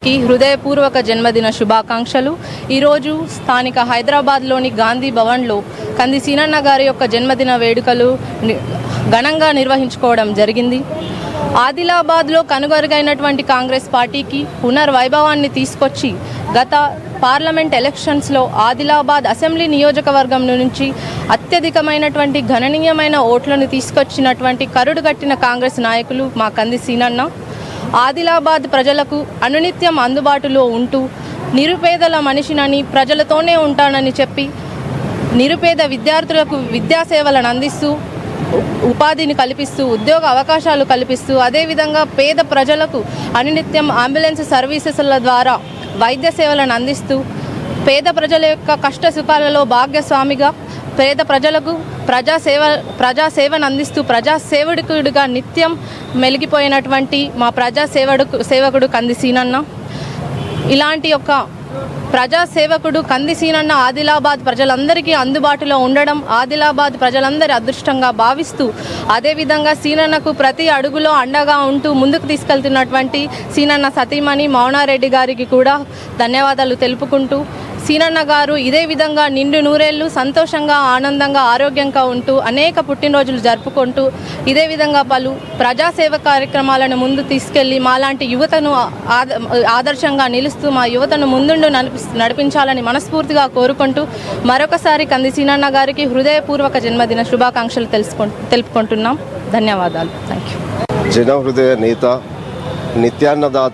की హృదయపూర్వక జన్మదిన శుభాకాంక్షలు। ఈరోజు స్థానిక హైదరాబాద్లోని గాంధీ భవన్లో కంది సీనన్న గారి యొక్క జన్మదిన వేడుకలు ఘనంగా నిర్వహించుకోవడం జరిగింది। ఆదిలాబాద్లో కనుగరుగైనటువంటి కాంగ్రెస్ పార్టీకి పునర్వైభవాన్ని తీసుకొచ్చి గత పార్లమెంట్ ఎలక్షన్స్లో ఆదిలాబాద్ అసెంబ్లీ నియోజకవర్గం నుంచి అత్యధికమైనటువంటి గణనీయమైన ఓట్లను తీసుకొచ్చినటువంటి కరుడుగట్టిన కాంగ్రెస్ నాయకులు మా కంది సీనన్న। ఆదిలాబాద్ ప్రజలకు అనునిత్యం అందుబాటులో ఉంటూ నిరుపేదల మనిషినని ప్రజలతోనే ఉంటానని చెప్పి నిరుపేద విద్యార్థులకు విద్యా సేవలను అందిస్తూ ఉపాధిని కల్పిస్తూ ఉద్యోగ అవకాశాలు కల్పిస్తూ అదేవిధంగా పేద ప్రజలకు అనునిత్యం అంబులెన్స్ సర్వీసెస్ల ద్వారా వైద్య సేవలను అందిస్తూ పేద ప్రజల యొక్క కష్ట సుఖాలలో భాగ్యస్వామిగా పేద ప్రజలకు ప్రజాసేవను అందిస్తూ ప్రజాసేవకుడిగా నిత్యం మెలిగిపోయినటువంటి మా సేవకుడు కంది సీనన్న। ఇలాంటి యొక్క ప్రజాసేవకుడు కంది సీనన్న ఆదిలాబాద్ ప్రజలందరికీ అందుబాటులో ఉండడం ఆదిలాబాద్ ప్రజలందరి అదృష్టంగా భావిస్తూ అదేవిధంగా సీనన్నకు ప్రతి అడుగులో అండగా ఉంటూ ముందుకు తీసుకెళ్తున్నటువంటి సీనన్న సతీమణి మౌనారెడ్డి గారికి కూడా ధన్యవాదాలు తెలుపుకుంటూ సీనన్న గారు ఇదే విధంగా నిండు నూరేళ్లు సంతోషంగా ఆనందంగా ఆరోగ్యంగా ఉంటూ అనేక పుట్టినరోజులు జరుపుకుంటూ ఇదే విధంగా పలు ప్రజాసేవ కార్యక్రమాలను ముందు తీసుకెళ్లి మాలాంటి యువతను ఆదర్శంగా నిలుస్తూ మా యువతను ముందుండు నడిపించాలని మనస్ఫూర్తిగా కోరుకుంటూ మరొకసారి కంది సీనన్న గారికి హృదయపూర్వక జన్మదిన శుభాకాంక్షలు తెలుపుకుంటున్నాం। ధన్యవాదాలు। Thank you. జన హృదయ నేత నిత్యాన్నదాత